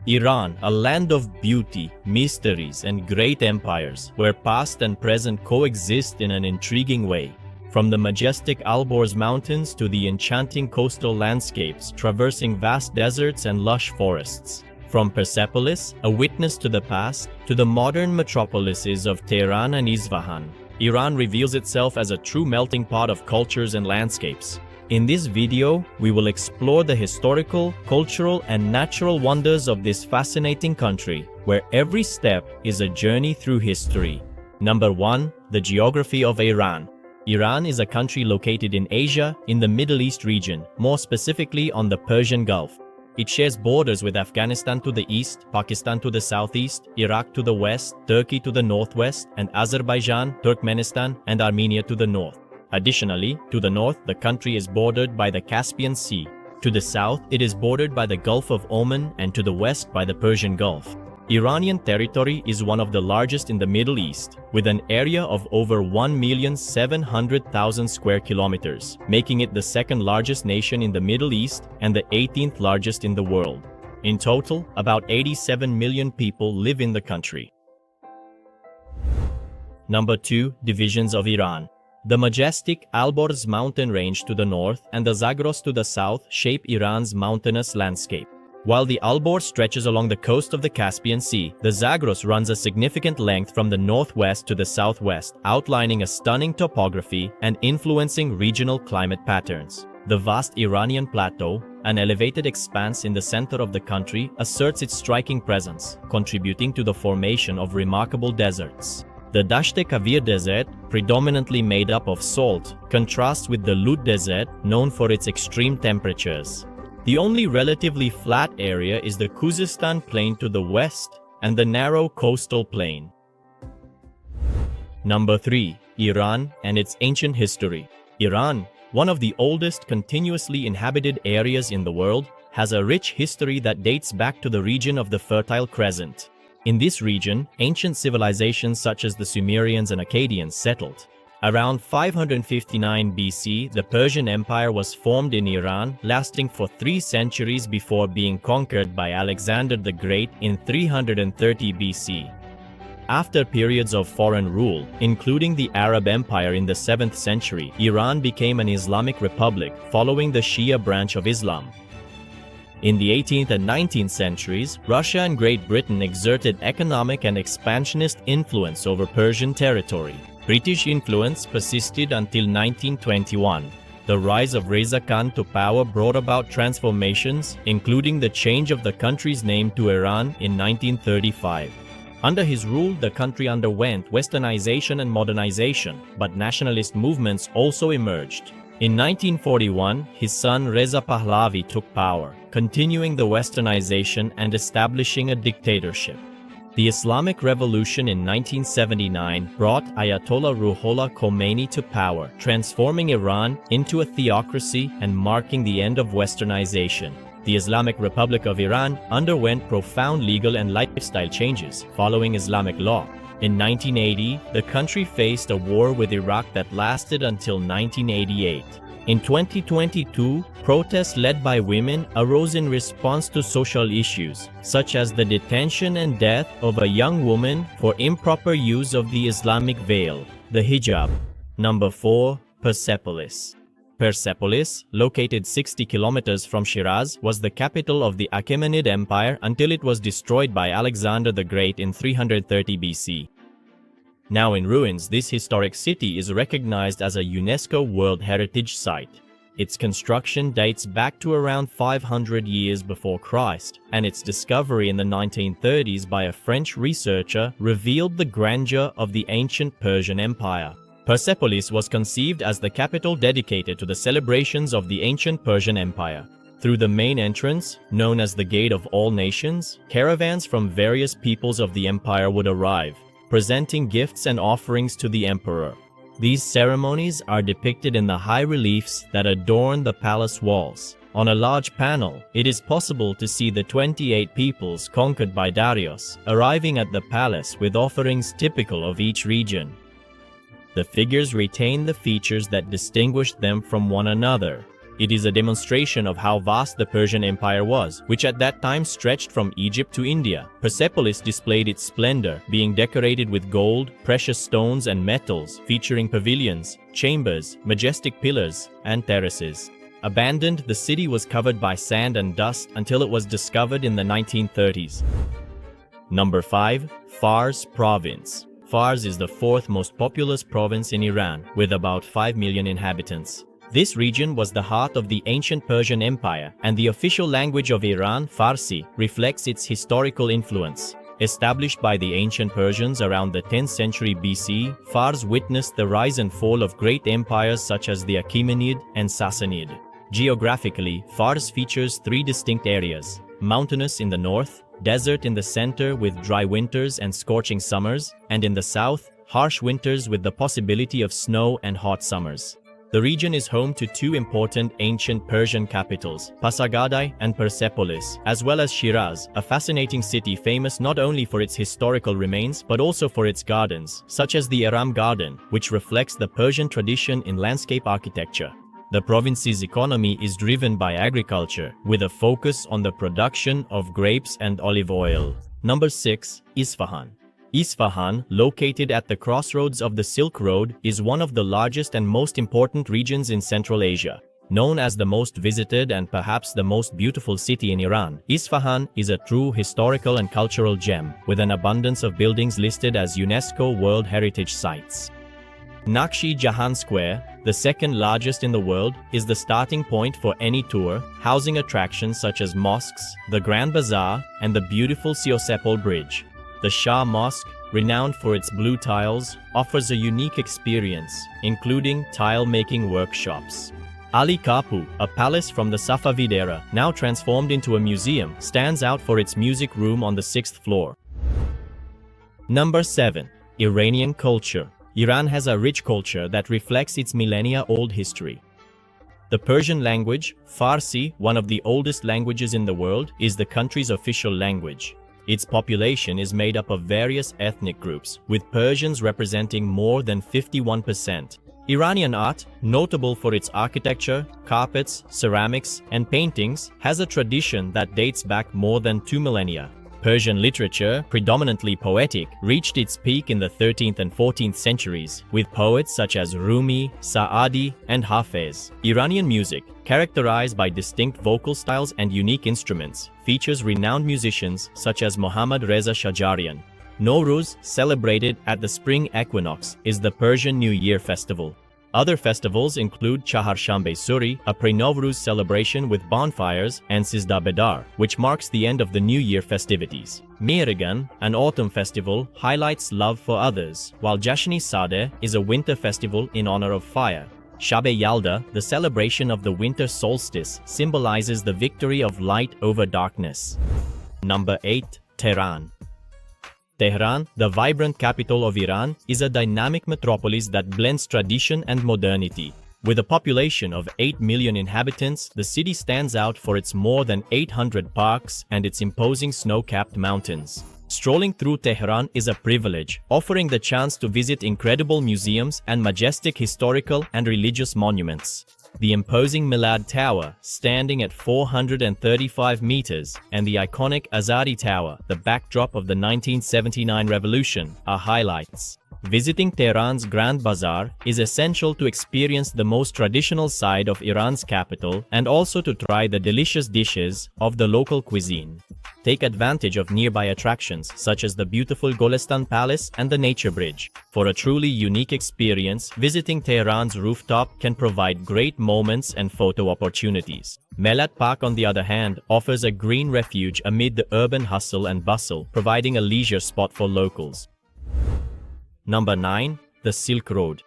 Iran, a land of beauty, mysteries, and great empires, where past and present coexist in an intriguing way. From the majestic Alborz mountains to the enchanting coastal landscapes traversing vast deserts and lush forests. From Persepolis, a witness to the past, to the modern metropolises of Tehran and Isfahan, Iran reveals itself as a true melting pot of cultures and landscapes. In this video, we will explore the historical, cultural, and natural wonders of this fascinating country, where every step is a journey through history. Number 1. The geography of Iran. Iran is a country located in Asia, in the Middle East region, more specifically on the Persian Gulf. It shares borders with Afghanistan to the east, Pakistan to the southeast, Iraq to the west, Turkey to the northwest, and Azerbaijan, Turkmenistan, and Armenia to the north. Additionally, to the north, the country is bordered by the Caspian Sea. To the south, it is bordered by the Gulf of Oman, and to the west by the Persian Gulf. Iranian territory is one of the largest in the Middle East, with an area of over 1,700,000 square kilometers, making it the second largest nation in the Middle East and the 18th largest in the world. In total, about 87 million people live in the country. Number 2. Divisions of Iran. The majestic Alborz mountain range to the north and the Zagros to the south shape Iran's mountainous landscape. While the Alborz stretches along the coast of the Caspian Sea, the Zagros runs a significant length from the northwest to the southwest, outlining a stunning topography and influencing regional climate patterns. The vast Iranian plateau, an elevated expanse in the center of the country, asserts its striking presence, contributing to the formation of remarkable deserts. The Dasht-e desert, predominantly made up of salt, contrasts with the Lut desert, known for its extreme temperatures. The only relatively flat area is the Khuzestan plain to the west and the narrow coastal plain. Number 3. Iran and its ancient history. Iran, one of the oldest continuously inhabited areas in the world, has a rich history that dates back to the region of the Fertile Crescent. In this region, ancient civilizations such as the Sumerians and Akkadians settled. Around 559 BC, the Persian Empire was formed in Iran, lasting for 3 centuries before being conquered by Alexander the Great in 330 BC. After periods of foreign rule, including the Arab Empire in the 7th century, Iran became an Islamic republic following the Shia branch of Islam. In the 18th and 19th centuries, Russia and Great Britain exerted economic and expansionist influence over Persian territory. British influence persisted until 1921. The rise of Reza Khan to power brought about transformations, including the change of the country's name to Iran in 1935. Under his rule, the country underwent westernization and modernization, but nationalist movements also emerged. In 1941, his son Reza Pahlavi took power, continuing the westernization and establishing a dictatorship. The Islamic Revolution in 1979 brought Ayatollah Ruhollah Khomeini to power, transforming Iran into a theocracy and marking the end of westernization. The Islamic Republic of Iran underwent profound legal and lifestyle changes following Islamic law. In 1980, the country faced a war with Iraq that lasted until 1988. In 2022, protests led by women arose in response to social issues, such as the detention and death of a young woman for improper use of the Islamic veil, the hijab. Number 4. Persepolis. Persepolis, located 60 kilometers from Shiraz, was the capital of the Achaemenid Empire until it was destroyed by Alexander the Great in 330 BC. Now in ruins, this historic city is recognized as a UNESCO World Heritage Site. Its construction dates back to around 500 years before Christ, and its discovery in the 1930s by a French researcher revealed the grandeur of the ancient Persian Empire. Persepolis was conceived as the capital dedicated to the celebrations of the ancient Persian Empire. Through the main entrance, known as the Gate of All Nations, caravans from various peoples of the empire would arrive, presenting gifts and offerings to the emperor. These ceremonies are depicted in the high reliefs that adorn the palace walls. On a large panel, it is possible to see the 28 peoples conquered by Darius arriving at the palace with offerings typical of each region. The figures retain the features that distinguished them from one another. It is a demonstration of how vast the Persian Empire was, which at that time stretched from Egypt to India. Persepolis displayed its splendor, being decorated with gold, precious stones and metals, featuring pavilions, chambers, majestic pillars, and terraces. Abandoned, the city was covered by sand and dust until it was discovered in the 1930s. Number 5. Fars Province. Fars is the fourth most populous province in Iran, with about 5 million inhabitants. This region was the heart of the ancient Persian Empire, and the official language of Iran, Farsi, reflects its historical influence. Established by the ancient Persians around the 10th century BC, Fars witnessed the rise and fall of great empires such as the Achaemenid and Sassanid. Geographically, Fars features three distinct areas: mountainous in the north, desert in the center with dry winters and scorching summers, and in the south, harsh winters with the possibility of snow and hot summers. The region is home to two important ancient Persian capitals, Pasargadae and Persepolis, as well as Shiraz, a fascinating city famous not only for its historical remains but also for its gardens, such as the Aram Garden, which reflects the Persian tradition in landscape architecture. The province's economy is driven by agriculture, with a focus on the production of grapes and olive oil. Number 6. Isfahan. Isfahan, located at the crossroads of the Silk Road, is one of the largest and most important regions in Central Asia. Known as the most visited and perhaps the most beautiful city in Iran, Isfahan is a true historical and cultural gem, with an abundance of buildings listed as UNESCO World Heritage Sites. Nakshi Jahan Square, the second largest in the world, is the starting point for any tour, housing attractions such as mosques, the Grand Bazaar, and the beautiful Siosepol Bridge. The Shah Mosque, renowned for its blue tiles, offers a unique experience, including tile-making workshops. Ali Kapu, a palace from the Safavid era, now transformed into a museum, stands out for its music room on the 6th floor. Number 7. Iranian culture. Iran has a rich culture that reflects its millennia-old history. The Persian language, Farsi, one of the oldest languages in the world, is the country's official language. Its population is made up of various ethnic groups, with Persians representing more than 51%. Iranian art, notable for its architecture, carpets, ceramics, and paintings, has a tradition that dates back more than 2 millennia. Persian literature, predominantly poetic, reached its peak in the 13th and 14th centuries, with poets such as Rumi, Saadi, and Hafez. Iranian music, characterized by distinct vocal styles and unique instruments, features renowned musicians such as Mohammad Reza Shajarian. Nowruz, celebrated at the spring equinox, is the Persian New Year festival. Other festivals include Chaharshanbe Suri, a pre-Nowruz celebration with bonfires, and Sizdah Bedar, which marks the end of the New Year festivities. Mehregan, an autumn festival, highlights love for others, while Jashn-e Sadeh is a winter festival in honor of fire. Shab-e Yalda, the celebration of the winter solstice, symbolizes the victory of light over darkness. Number 8. Tehran. Tehran, the vibrant capital of Iran, is a dynamic metropolis that blends tradition and modernity. With a population of 8 million inhabitants, the city stands out for its more than 800 parks and its imposing snow-capped mountains. Strolling through Tehran is a privilege, offering the chance to visit incredible museums and majestic historical and religious monuments. The imposing Milad Tower, standing at 435 meters, and the iconic Azadi Tower, the backdrop of the 1979 revolution, are highlights. Visiting Tehran's Grand Bazaar is essential to experience the most traditional side of Iran's capital and also to try the delicious dishes of the local cuisine. Take advantage of nearby attractions such as the beautiful Golestan Palace and the Nature Bridge. For a truly unique experience, visiting Tehran's rooftop can provide great moments and photo opportunities. Melat Park, on the other hand, offers a green refuge amid the urban hustle and bustle, providing a leisure spot for locals. Number 9. The Silk Road.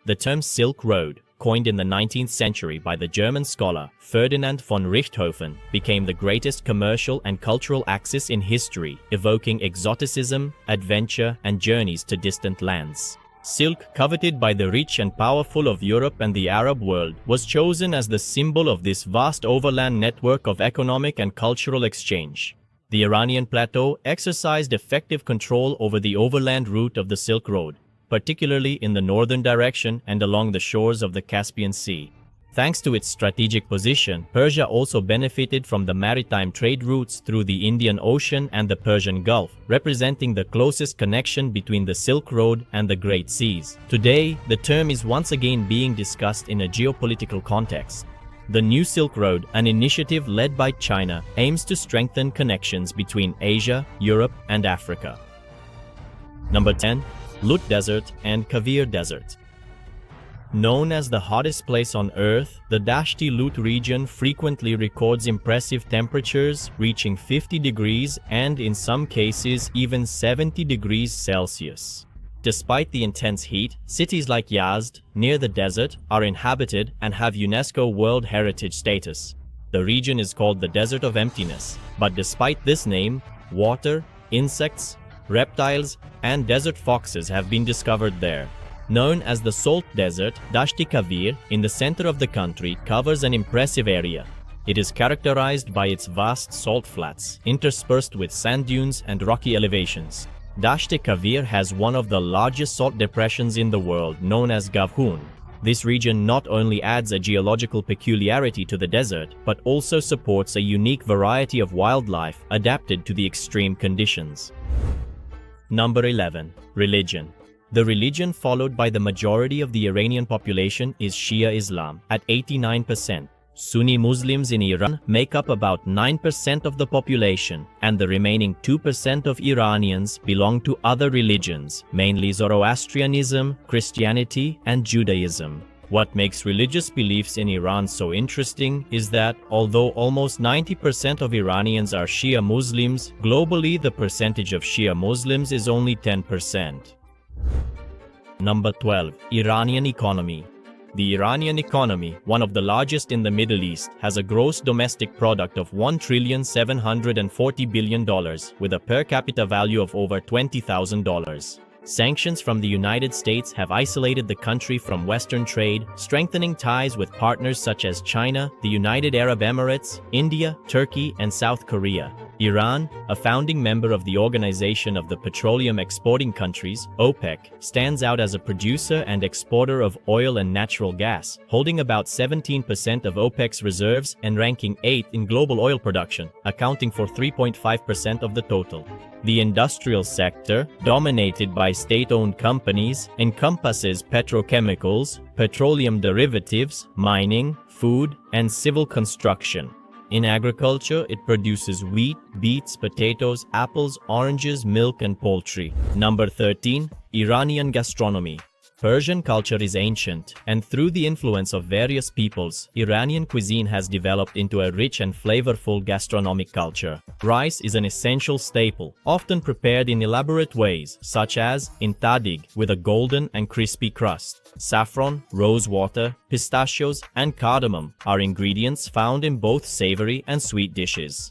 The term Silk Road, coined in the 19th century by the German scholar Ferdinand von Richthofen, became the greatest commercial and cultural axis in history, evoking exoticism, adventure, and journeys to distant lands. Silk, coveted by the rich and powerful of Europe and the Arab world, was chosen as the symbol of this vast overland network of economic and cultural exchange. The Iranian plateau exercised effective control over the overland route of the Silk Road, particularly in the northern direction and along the shores of the Caspian Sea. Thanks to its strategic position, Persia also benefited from the maritime trade routes through the Indian Ocean and the Persian Gulf, representing the closest connection between the Silk Road and the Great Seas. Today, the term is once again being discussed in a geopolitical context. The New Silk Road, an initiative led by China, aims to strengthen connections between Asia, Europe, and Africa. Number 10. Lut Desert and Kavir Desert. Known as the hottest place on Earth, the Dasht-e Lut region frequently records impressive temperatures reaching 50 degrees and, in some cases, even 70 degrees Celsius. Despite the intense heat, cities like Yazd, near the desert, are inhabited and have UNESCO World Heritage status. The region is called the Desert of Emptiness, but despite this name, water, insects, reptiles, and desert foxes have been discovered there. Known as the Salt Desert, Dasht-e Kavir, in the center of the country, covers an impressive area. It is characterized by its vast salt flats, interspersed with sand dunes and rocky elevations. Dasht-e Kavir has one of the largest salt depressions in the world, known as Gavhun. This region not only adds a geological peculiarity to the desert, but also supports a unique variety of wildlife adapted to the extreme conditions. Number 11. Religion. The religion followed by the majority of the Iranian population is Shia Islam, at 89%. Sunni Muslims in Iran make up about 9% of the population, and the remaining 2% of Iranians belong to other religions, mainly Zoroastrianism, Christianity, and Judaism. What makes religious beliefs in Iran so interesting is that, although almost 90% of Iranians are Shia Muslims, globally the percentage of Shia Muslims is only 10%. Number 12. Iranian economy. The Iranian economy, one of the largest in the Middle East, has a gross domestic product of $1,740 billion with a per capita value of over $20,000. Sanctions from the United States have isolated the country from Western trade, strengthening ties with partners such as China, the United Arab Emirates, India, Turkey, and South Korea. Iran, a founding member of the Organization of the Petroleum Exporting Countries, OPEC, stands out as a producer and exporter of oil and natural gas, holding about 17% of OPEC's reserves and ranking 8th in global oil production, accounting for 3.5% of the total. The industrial sector, dominated by state-owned companies, encompasses petrochemicals, petroleum derivatives, mining, food, and civil construction. In agriculture, it produces wheat, beets, potatoes, apples, oranges, milk, and poultry. Number 13. Iranian gastronomy. Persian culture is ancient, and through the influence of various peoples, Iranian cuisine has developed into a rich and flavorful gastronomic culture. Rice is an essential staple, often prepared in elaborate ways, such as in tadig, with a golden and crispy crust. Saffron, rose water, pistachios, and cardamom are ingredients found in both savory and sweet dishes.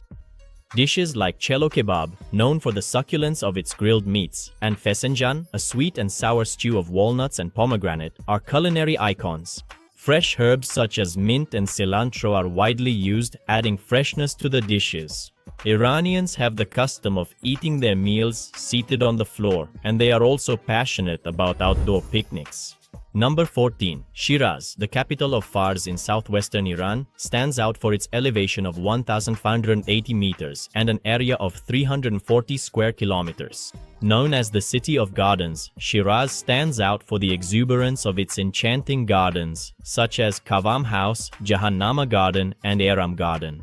Dishes like cello kebab, known for the succulence of its grilled meats, and fesenjan, a sweet and sour stew of walnuts and pomegranate, are culinary icons. Fresh herbs such as mint and cilantro are widely used, adding freshness to the dishes. Iranians have the custom of eating their meals seated on the floor, and they are also passionate about outdoor picnics. Number 14. Shiraz, the capital of Fars in southwestern Iran, stands out for its elevation of 1,580 meters and an area of 340 square kilometers. Known as the City of Gardens, Shiraz stands out for the exuberance of its enchanting gardens, such as Kavam House, Jahannama Garden, and Aram Garden.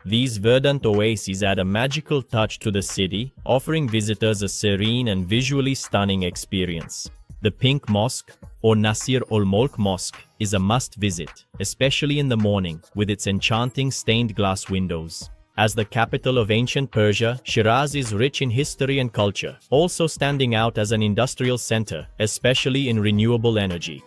These verdant oases add a magical touch to the city, offering visitors a serene and visually stunning experience. The Pink Mosque, or Nasir ul-Mulk Mosque, is a must-visit, especially in the morning, with its enchanting stained glass windows. As the capital of ancient Persia, Shiraz is rich in history and culture, also standing out as an industrial center, especially in renewable energy.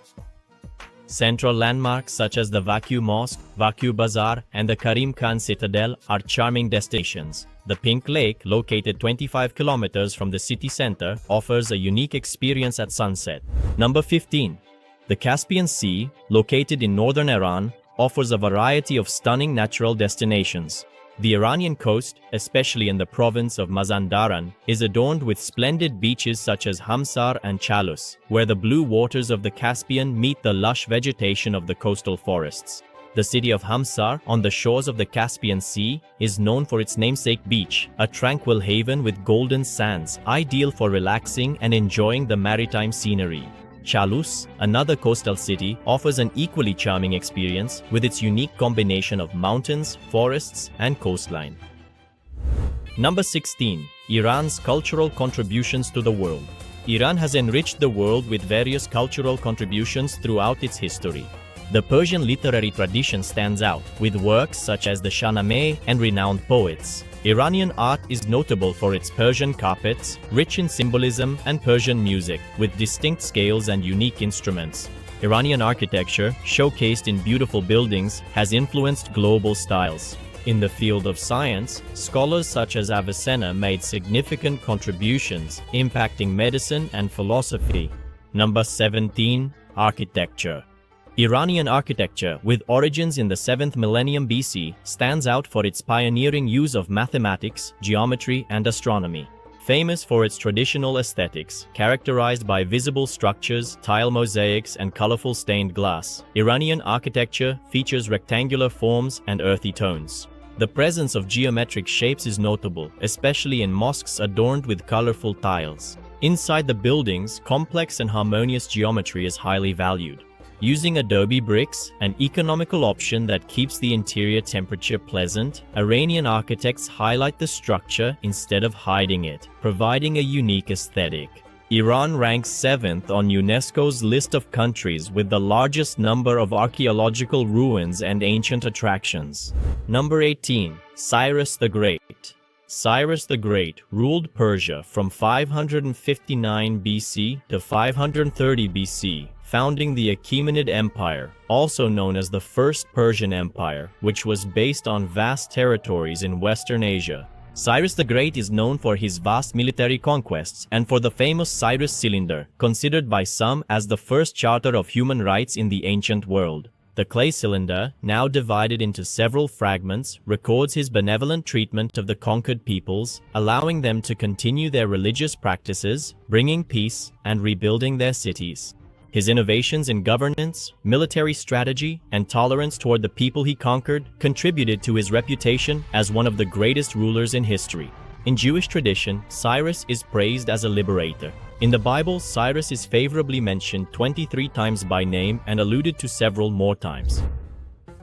Central landmarks such as the Vakü Mosque, Vakü Bazaar, and the Karim Khan Citadel are charming destinations. The Pink Lake, located 25 kilometers from the city center, offers a unique experience at sunset. Number 15. The Caspian Sea, located in northern Iran, offers a variety of stunning natural destinations. The Iranian coast, especially in the province of Mazandaran, is adorned with splendid beaches such as Hamsar and Chalus, where the blue waters of the Caspian meet the lush vegetation of the coastal forests. The city of Hamsar, on the shores of the Caspian Sea, is known for its namesake beach, a tranquil haven with golden sands, ideal for relaxing and enjoying the maritime scenery. Chalus, another coastal city, offers an equally charming experience with its unique combination of mountains, forests, and coastline. Number 16. Iran's cultural contributions to the world. Iran has enriched the world with various cultural contributions throughout its history. The Persian literary tradition stands out, with works such as the Shahnameh and renowned poets. Iranian art is notable for its Persian carpets, rich in symbolism, and Persian music, with distinct scales and unique instruments. Iranian architecture, showcased in beautiful buildings, has influenced global styles. In the field of science, scholars such as Avicenna made significant contributions, impacting medicine and philosophy. Number 17. Architecture. Iranian architecture, with origins in the 7th millennium BC, stands out for its pioneering use of mathematics, geometry, and astronomy. Famous for its traditional aesthetics, characterized by visible structures, tile mosaics, and colorful stained glass, Iranian architecture features rectangular forms and earthy tones. The presence of geometric shapes is notable, especially in mosques adorned with colorful tiles. Inside the buildings, complex and harmonious geometry is highly valued. Using adobe bricks, an economical option that keeps the interior temperature pleasant, Iranian architects highlight the structure instead of hiding it, providing a unique aesthetic. Iran ranks 7th on UNESCO's list of countries with the largest number of archaeological ruins and ancient attractions. Number 18. Cyrus the Great. Cyrus the Great ruled Persia from 559 BC to 530 BC, founding the Achaemenid Empire, also known as the First Persian Empire, which was based on vast territories in Western Asia. Cyrus the Great is known for his vast military conquests and for the famous Cyrus Cylinder, considered by some as the first charter of human rights in the ancient world. The clay cylinder, now divided into several fragments, records his benevolent treatment of the conquered peoples, allowing them to continue their religious practices, bringing peace, and rebuilding their cities. His innovations in governance, military strategy, and tolerance toward the people he conquered contributed to his reputation as one of the greatest rulers in history. In Jewish tradition, Cyrus is praised as a liberator. In the Bible, Cyrus is favorably mentioned 23 times by name and alluded to several more times.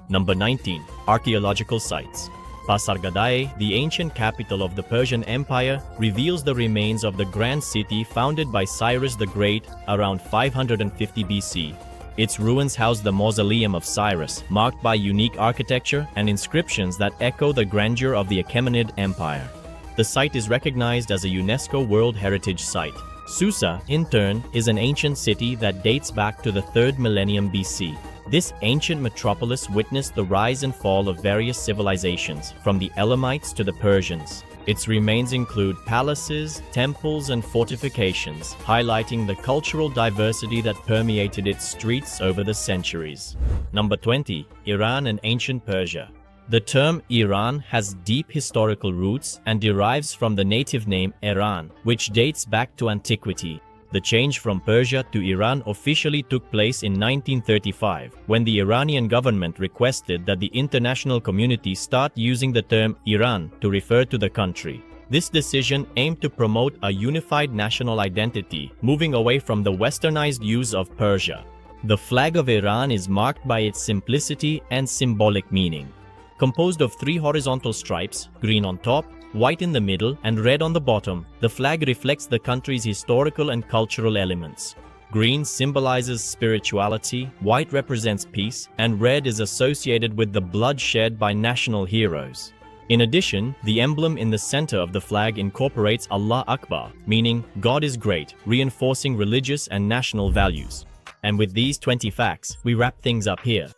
Number 19. Archaeological sites. Pasargadae, the ancient capital of the Persian Empire, reveals the remains of the grand city founded by Cyrus the Great around 550 BC. Its ruins house the Mausoleum of Cyrus, marked by unique architecture and inscriptions that echo the grandeur of the Achaemenid Empire. The site is recognized as a UNESCO World Heritage Site. Susa, in turn, is an ancient city that dates back to the 3rd millennium BC. This ancient metropolis witnessed the rise and fall of various civilizations, from the Elamites to the Persians. Its remains include palaces, temples, and fortifications, highlighting the cultural diversity that permeated its streets over the centuries. Number 20. Iran and ancient Persia. The term Iran has deep historical roots and derives from the native name Iran, which dates back to antiquity. The change from Persia to Iran officially took place in 1935, when the Iranian government requested that the international community start using the term Iran to refer to the country. This decision aimed to promote a unified national identity, moving away from the westernized use of Persia. The flag of Iran is marked by its simplicity and symbolic meaning. Composed of 3 horizontal stripes, green on top, white in the middle, and red on the bottom, the flag reflects the country's historical and cultural elements. Green symbolizes spirituality, white represents peace, and red is associated with the blood shed by national heroes. In addition, the emblem in the center of the flag incorporates Allah Akbar, meaning God is great, reinforcing religious and national values. And with these 20 facts, we wrap things up here.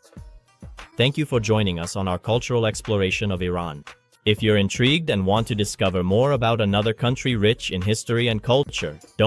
Thank you for joining us on our cultural exploration of Iran. If you're intrigued and want to discover more about another country rich in history and culture, don't